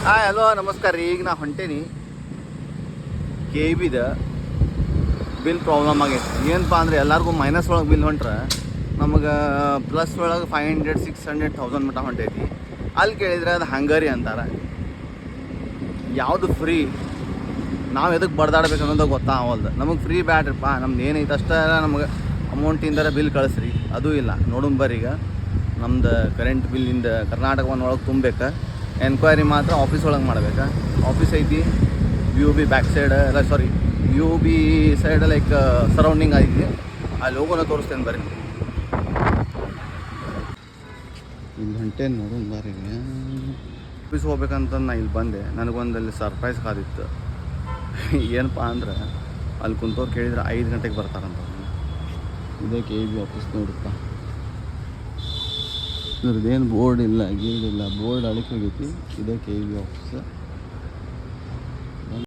Hi hello ನಮಸ್ಕಾರ ರೀ. ಈಗ ನಾ ಹೊಂಟೇನಿ ಕೆ ಇ ಬಿದ ಬಿಲ್ ಪ್ರಾಬ್ಲಮ್ ಆಗೈತಿ. ಏನಪ್ಪ ಅಂದರೆ ಎಲ್ಲರಿಗೂ ಮೈನಸ್ ಒಳಗೆ ಬಿಲ್ ಹೊಂಟ್ರೆ ನಮಗೆ ಪ್ಲಸ್ ಒಳಗೆ 500 600 1000 ಮಟ್ಟ ಹೊಂಟೈತಿ. ಅಲ್ಲಿ ಕೇಳಿದ್ರೆ ಅದು ಹಂಗರಿ ಅಂತಾರೆ. ಯಾವುದು ಫ್ರೀ ನಾವು ಎದಕ್ಕೆ ಬಡ್ದಾಡ್ಬೇಕು ಅನ್ನೋದು ಗೊತ್ತಾಗವಲ್ದು. ನಮಗೆ ಫ್ರೀ ಬ್ಯಾಡ್ರಿಪ್ಪ, ನಮ್ದು ಏನೈತೆ ಅಷ್ಟೇ ನಮಗೆ ಅಮೌಂಟಿಂದ ಬಿಲ್ ಕಳಿಸ್ರಿ. ಅದೂ ಇಲ್ಲ. ನೋಡೋಣ ಬರ್ರಿ, ಈಗ ನಮ್ದು ಕರೆಂಟ್ ಬಿಲ್ಲಿಂದ ಕರ್ನಾಟಕವನ್ನು ಒಳಗೆ ತುಂಬಬೇಕು. ಎನ್ಕ್ವೈರಿ ಮಾತ್ರ ಆಫೀಸ್ ಒಳಗೆ ಮಾಡ್ಬೇಕು. ಆಫೀಸ್ ಐತಿ ಯು ಬಿ ಬ್ಯಾಕ್ ಸೈಡ್, ಅಲ್ಲ sorry U B side like surrounding ಐತಿ. ಅಲ್ಲಿ ಹೋಗೋಣ ತೋರಿಸ್ತೇನೆ ಬರ್ರಿ. ಇಲ್ಲಿ ಹೊಂಟೇನು ನೋಡೋಣ ಬರ್ರಿ. ಆಫೀಸ್ ಹೋಗ್ಬೇಕಂತ ನಾ ಇಲ್ಲಿ ಬಂದೆ. ನನಗೊಂದಲ್ಲಿ ಸರ್ಪ್ರೈಸ್ ಕಾದಿತ್ತು. ಏನಪ್ಪ ಅಂದ್ರೆ ಅಲ್ಲಿ ಕುಂತವ್ರು ಕೇಳಿದ್ರೆ 5 ಗಂಟೆಗೆ ಬರ್ತಾರಂತ. ಇದೇ ಕೆ ಇ ಬಿ ಆಫೀಸ್ ನೋಡಪ್ಪ. ಇದ್ರದ್ದೇನು ಬೋರ್ಡ್ ಇಲ್ಲ, ಗೀರ್ಡ್ ಇಲ್ಲ, ಬೋರ್ಡ್ ಅಳಿಕೆ ಹೋಗೈತಿ. ಇದೇ ಕೆ ಇ ಬಿ ಆಫೀಸ್.